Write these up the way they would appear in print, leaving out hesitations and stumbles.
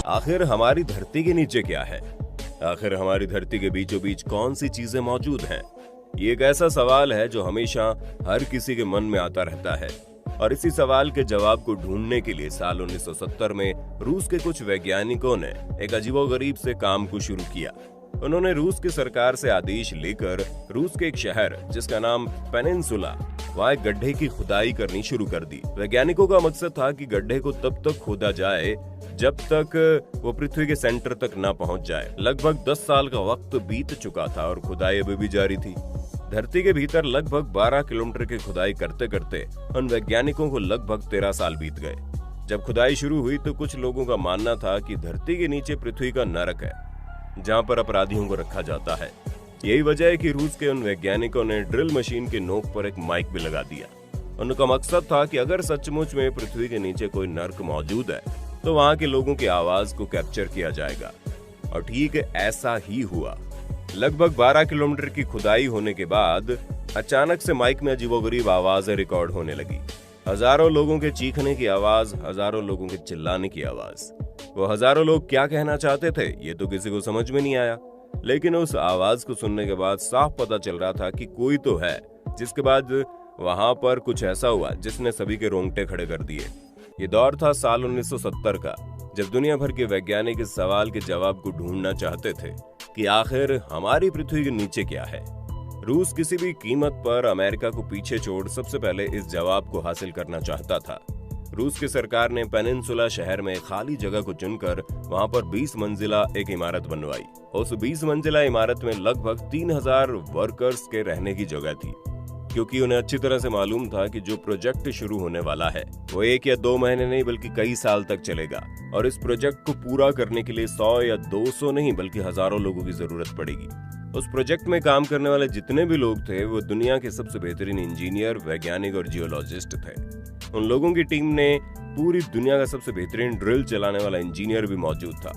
आखिर हमारी धरती के नीचे क्या है? आखिर हमारी धरती के बीचों बीच कौन सी चीजें मौजूद हैं? ये एक ऐसा सवाल है जो हमेशा हर किसी के मन में आता रहता है और इसी सवाल के जवाब को ढूंढने के लिए साल 1970 में रूस के कुछ वैज्ञानिकों ने एक अजीबोगरीब से काम को शुरू किया। उन्होंने रूस की सरकार से आदेश लेकर रूस के एक शहर जिसका नाम पेनिनसुला, वहाँ एक गड्ढे की खुदाई करनी शुरू कर दी। वैज्ञानिकों का मकसद था कि गड्ढे को तब तक खोदा जाए जब तक वो पृथ्वी के सेंटर तक न पहुंच जाए। लगभग 10 साल का वक्त बीत चुका था और खुदाई अभी भी जारी थी। धरती के भीतर लगभग 12 किलोमीटर की खुदाई करते करते उन वैज्ञानिकों को लगभग 13 साल बीत गए। जब खुदाई शुरू हुई तो कुछ लोगों का मानना था कि धरती के नीचे पृथ्वी का नरक है, जहाँ पर अपराधियों को रखा जाता है। यही वजह है कि रूस के उन वैज्ञानिकों ने ड्रिल मशीन के नोक पर एक माइक भी लगा दिया। उनका मकसद था कि अगर सचमुच में पृथ्वी के नीचे कोई नर्क मौजूद है तो वहाँ के लोगों की आवाज को कैप्चर किया जाएगा। और ठीक ऐसा ही हुआ। लगभग 12 किलोमीटर की खुदाई होने के बाद अचानक से माइक में अजीबोगरीब आवाजें रिकॉर्ड होने लगी। हजारों लोगों के चीखने की आवाज, हजारों लोगों के चिल्लाने की आवाज। वो हजारों लोग क्या कहना चाहते थे ये तो किसी को समझ में नहीं आया, लेकिन उस आवाज को सुनने के बाद साफ पता चल रहा था कि कोई तो है। जिसके बाद वहां पर कुछ ऐसा हुआ जिसने सभी के रोंगटे खड़े कर दिए। ये दौर था साल 1970 का, जब दुनिया भर के वैज्ञानिक इस सवाल के जवाब को ढूंढना चाहते थे कि आखिर हमारी पृथ्वी के नीचे क्या है। रूस किसी भी कीमत पर अमेरिका को पीछे छोड़ सबसे पहले इस जवाब को हासिल करना चाहता था। रूस की सरकार ने पेनिनसुला शहर में खाली जगह को चुनकर वहां पर 20 मंजिला एक इमारत बनवाई। उस 20 मंजिला इमारत में लगभग 3000 वर्कर्स के रहने की जगह थी, क्योंकि उन्हें अच्छी तरह से मालूम था कि जो प्रोजेक्ट शुरू होने वाला है वो 1 या 2 महीने नहीं बल्कि कई साल तक चलेगा और इस प्रोजेक्ट को पूरा करने के लिए 100 या 200 नहीं बल्कि हजारों लोगों की जरूरत पड़ेगी। उस प्रोजेक्ट में काम करने वाले जितने भी लोग थे वो दुनिया के सबसे बेहतरीन इंजीनियर, वैज्ञानिक और जियोलॉजिस्ट थे। उन लोगों की टीम ने पूरी दुनिया का सबसे बेहतरीन ड्रिल चलाने वाला इंजीनियर भी मौजूद था,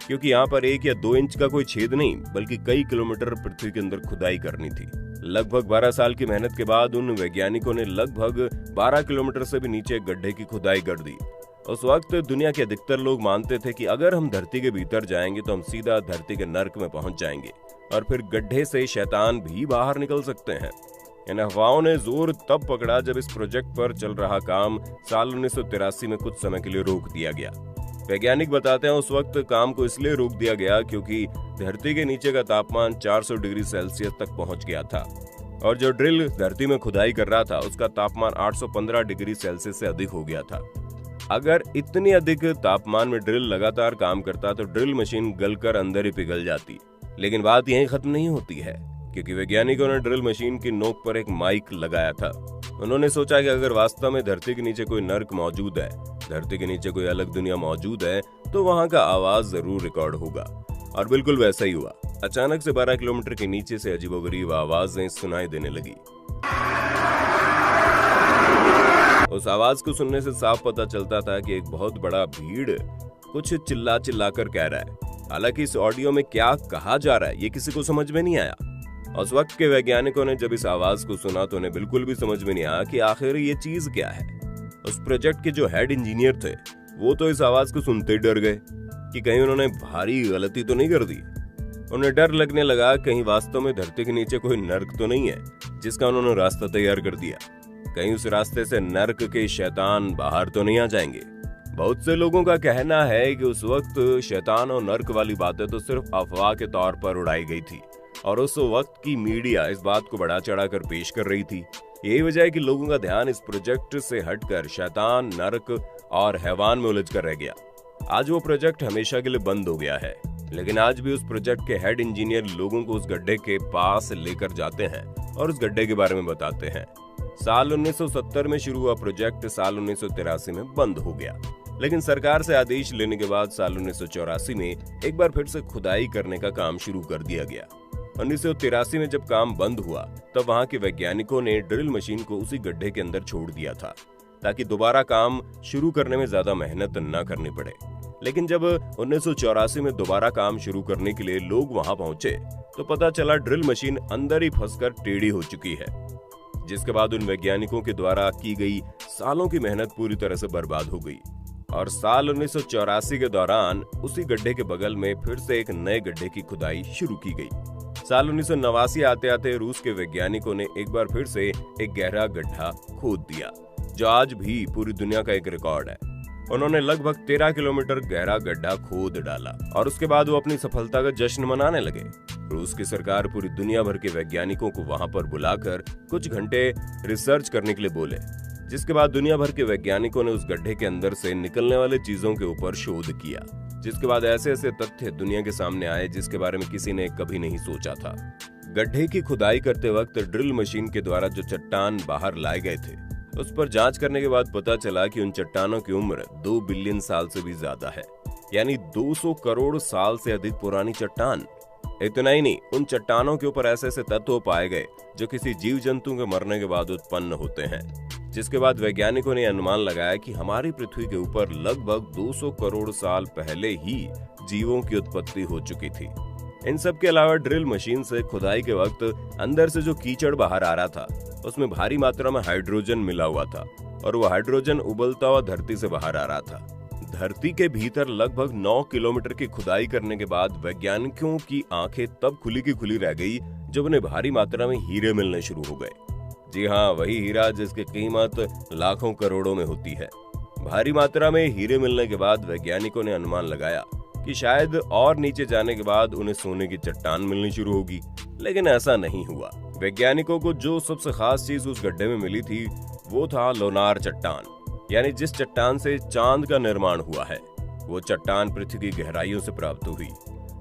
क्योंकि यहाँ पर 1 या 2 इंच का कोई छेद नहीं बल्कि कई किलोमीटर पृथ्वी के अंदर खुदाई करनी थी। लगभग 12 साल की मेहनत के बाद उन वैज्ञानिकों ने लगभग 12 किलोमीटर से भी नीचे गड्ढे की खुदाई कर दी। उस वक्त दुनिया के अधिकतर लोग मानते थे कि अगर हम धरती के भीतर जाएंगे तो हम सीधा धरती के नर्क में पहुंच जाएंगे और फिर गड्ढे से शैतान भी बाहर निकल सकते हैं। इन अफवाहों ने जोर तब पकड़ा जब इस प्रोजेक्ट पर चल रहा काम साल 1983 में कुछ समय के लिए रोक दिया गया। वैज्ञानिक बताते हैं उस वक्त काम को इसलिए रोक दिया गया क्योंकि धरती के नीचे का तापमान 400 डिग्री सेल्सियस तक पहुंच गया था और जो ड्रिल धरती में खुदाई कर रहा था उसका तापमान 815 डिग्री सेल्सियस से अधिक हो गया था। अगर इतनी अधिक तापमान में ड्रिल लगातार काम करता तो ड्रिल मशीन गलकर अंदर ही पिघल जाती। लेकिन बात यहीं खत्म नहीं होती है, क्योंकि वैज्ञानिकों ने ड्रिल मशीन की नोक पर एक माइक लगाया था। उन्होंने सोचा कि अगर वास्तव में धरती के नीचे कोई नर्क मौजूद है, धरती के नीचे कोई अलग दुनिया मौजूद है, तो वहां का आवाज जरूर रिकॉर्ड होगा। और बिल्कुल वैसा ही हुआ। अचानक से 12 किलोमीटर के नीचे से अजीबोगरीब आवाजें सुनाई देने लगी। उस आवाज को सुनने से साफ पता चलता था कि एक बहुत बड़ा भीड़ कुछ चिल्ला चिल्लाकर कह रहा है। हालांकि इस ऑडियो में क्या कहा जा रहा है ये किसी को समझ में नहीं आया। उस वक्त के वैज्ञानिकों ने जब इस आवाज को सुना तो उन्हें बिल्कुल भी समझ में नहीं आया कि आखिर ये चीज क्या है। उस प्रोजेक्ट के जो हेड इंजीनियर थे वो तो इस आवाज को सुनते ही डर गए कि कहीं उन्होंने भारी गलती तो नहीं कर दी। उन्हें डर लगने लगा कहीं वास्तव में धरती के नीचे कोई नर्क तो नहीं है जिसका उन्होंने रास्ता तैयार कर दिया। कहीं उस रास्ते से नर्क के शैतान बाहर तो नहीं आ जाएंगे। बहुत से लोगों का कहना है कि उस वक्त शैतान और नर्क वाली बातें तो सिर्फ अफवाह के तौर पर उड़ाई गई थी और उस वक्त की मीडिया इस बात को बढ़ा चढ़ाकर पेश कर रही थी। यही वजह है कि लोगों का ध्यान इस प्रोजेक्ट से हटकर शैतान, नर्क और हैवान में उलझ कर रह गया। आज वो प्रोजेक्ट हमेशा के लिए बंद हो गया है, लेकिन आज भी उस प्रोजेक्ट के हेड इंजीनियर लोगों को उस गड्ढे के पास लेकर जाते हैं और उस गड्ढे के बारे में बताते हैं। साल 1970 में शुरू हुआ प्रोजेक्ट साल 1983 में बंद हो गया, लेकिन सरकार से आदेश लेने के बाद साल 1984 में एक बार फिर से खुदाई करने का काम शुरू कर दिया गया। 1983 में जब काम बंद हुआ तब वहां के वैज्ञानिकों ने ड्रिल मशीन को उसी गड्ढे के अंदर छोड़ दिया था ताकि दोबारा काम शुरू करने में ज्यादा मेहनत न करनी पड़े। लेकिन जब 1984 में दोबारा काम शुरू करने के लिए लोग वहां पहुंचे तो पता चला ड्रिल मशीन अंदर ही फंसकर टेढ़ी हो चुकी है, जिसके बाद उन वैज्ञानिकों के द्वारा की गई सालों की मेहनत पूरी तरह से बर्बाद हो गई। और साल 1984 के दौरान उसी गड्ढे के बगल में फिर से एक नए गड्ढे की खुदाई शुरू की गई। साल 1989 आते आते रूस के वैज्ञानिकों ने एक बार फिर से एक गहरा गड्ढा खोद दिया, जो आज भी पूरी दुनिया का एक रिकॉर्ड है। उन्होंने लगभग 13 किलोमीटर गहरा गड्ढा खोद डाला और उसके बाद वो अपनी सफलता का जश्न मनाने लगे। रूस की सरकार पूरी दुनिया भर के वैज्ञानिकों को वहां पर बुलाकर कुछ घंटे रिसर्च करने के लिए बोले, जिसके बाद दुनिया भर के वैज्ञानिकों ने उस गड्ढे के अंदर से निकलने वाले चीजों के ऊपर शोध किया, जिसके बाद ऐसे ऐसे तथ्य दुनिया के सामने आए जिसके बारे में किसी ने कभी नहीं सोचा था। गड्ढे की खुदाई करते वक्त ड्रिल मशीन के द्वारा जो चट्टान बाहर लाए गए थे, उस पर जांच करने के बाद पता चला कि उन चट्टानों की उम्र 2 बिलियन साल से भी ज्यादा है, यानी 200 करोड़ साल से अधिक पुरानी चट्टान। इतना ही नहीं, उन चट्टानों के ऊपर ऐसे ऐसे तत्व पाए गए जो किसी जीव जंतु के मरने के बाद उत्पन्न होते हैं, जिसके बाद वैज्ञानिकों ने अनुमान लगाया कि हमारी पृथ्वी के ऊपर लगभग 200 करोड़ साल पहले ही जीवों की उत्पत्ति हो चुकी थी। इन सब के अलावा ड्रिल मशीन से खुदाई के वक्त अंदर से जो कीचड़ बाहर आ रहा था, उसमें भारी मात्रा में हाइड्रोजन मिला हुआ था और वो हाइड्रोजन उबलता हुआ धरती से बाहर आ रहा था। धरती के भीतर लगभग 9 किलोमीटर की खुदाई करने के बाद वैज्ञानिकों की आंखें तब खुली की खुली रह गई जब उन्हें भारी मात्रा में हीरे मिलने शुरू हो गए। जी हाँ, वही हीरा जिसकी कीमत लाखों करोड़ों में होती है। भारी मात्रा में हीरे मिलने के बाद वैज्ञानिकों ने अनुमान लगाया कि शायद और नीचे जाने के बाद उन्हें सोने की चट्टान मिलनी शुरू होगी, लेकिन ऐसा नहीं हुआ। वैज्ञानिकों को जो सबसे खास चीज उस गड्ढे में मिली थी वो था लोनार चट्टान, यानी जिस चट्टान से चांद का निर्माण हुआ है। वो चट्टान पृथ्वी की गहराइयों से प्राप्त हुई,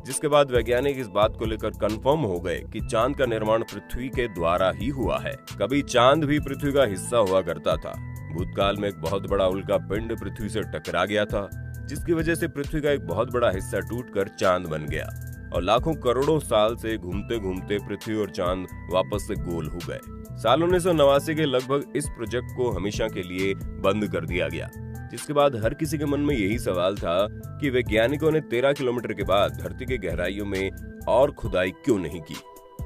जिसके बाद वैज्ञानिक इस बात को लेकर कंफर्म हो गए कि चांद का निर्माण पृथ्वी के द्वारा ही हुआ है। कभी चांद भी पृथ्वी का हिस्सा हुआ करता था। भूतकाल में एक बहुत बड़ा उल्का पिंड पृथ्वी से टकरा गया था, जिसकी वजह से पृथ्वी का एक बहुत बड़ा हिस्सा टूटकर चांद बन गया और लाखों करोड़ों साल से घूमते घूमते पृथ्वी और चांद वापस से गोल हो गए। साल 1989 के लगभग इस प्रोजेक्ट को हमेशा के लिए बंद कर दिया गया, जिसके बाद हर किसी के मन में यही सवाल था कि वैज्ञानिकों ने 13 किलोमीटर के बाद धरती के गहराइयों में और खुदाई क्यों नहीं की।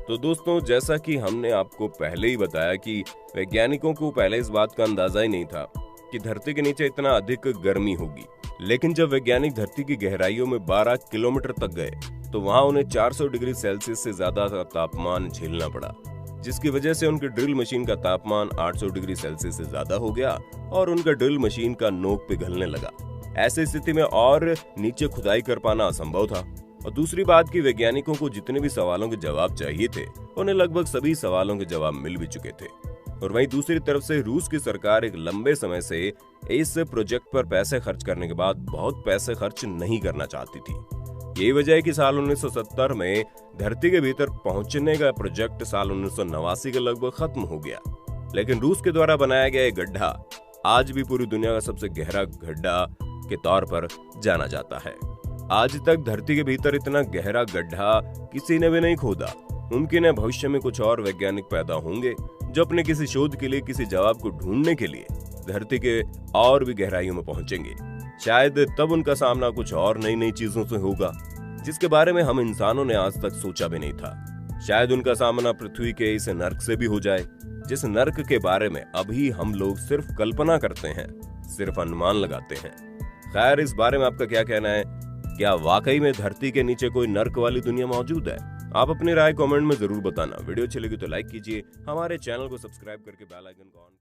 तो दोस्तों, जैसा कि हमने आपको पहले ही बताया कि वैज्ञानिकों को पहले इस बात का अंदाजा ही नहीं था कि धरती के नीचे इतना अधिक गर्मी होगी, लेकिन जब वैज्ञानिक धरती की गहराइयों में 12 किलोमीटर तक गए तो वहां उन्हें 400 डिग्री सेल्सियस से ज्यादा तापमान झेलना पड़ा, जिसकी वजह से उनकी ड्रिल मशीन का तापमान 800 डिग्री सेल्सियस से ज्यादा हो गया और उनका ड्रिल मशीन का नोक पिघलने लगा। ऐसी स्थिति में और नीचे खुदाई कर पाना असंभव था। और दूसरी बात कि वैज्ञानिकों को जितने भी सवालों के जवाब चाहिए थे, उन्हें लगभग सभी सवालों के जवाब मिल भी चुके थे। और वहीं दूसरी तरफ से रूस की सरकार एक लंबे समय से इस प्रोजेक्ट पर पैसे खर्च करने के बाद बहुत पैसे खर्च नहीं करना चाहती थी। यही वजह है कि साल 1970 में धरती के भीतर पहुंचने का प्रोजेक्ट साल 1989 के लगभग खत्म हो गया, लेकिन रूस के द्वारा बनाया गया एक गड्ढा आज भी पूरी दुनिया का सबसे गहरा गड्ढा के तौर पर जाना जाता है। आज तक धरती के भीतर इतना गहरा गड्ढा किसी ने भी नहीं खोदा। मुमकिन है भविष्य में कुछ और वैज्ञानिक पैदा होंगे जो अपने किसी शोध के लिए, किसी जवाब को ढूंढने के लिए धरती के और भी गहराइयों में पहुंचेंगे। शायद तब उनका सामना कुछ और नई नई चीजों से होगा जिसके बारे में हम इंसानों ने आज तक सोचा भी नहीं था। शायद उनका सामना पृथ्वी के इस नर्क से भी हो जाए, जिस नर्क के बारे में अभी हम लोग सिर्फ कल्पना करते हैं, सिर्फ अनुमान लगाते हैं। खैर, इस बारे में आपका क्या कहना है? क्या वाकई में धरती के नीचे कोई नर्क वाली दुनिया मौजूद है? आप अपनी राय कमेंट में जरूर बताना। वीडियो अच्छी लगी तो लाइक कीजिए, हमारे चैनल को सब्सक्राइब करके बेल आइकन को ऑन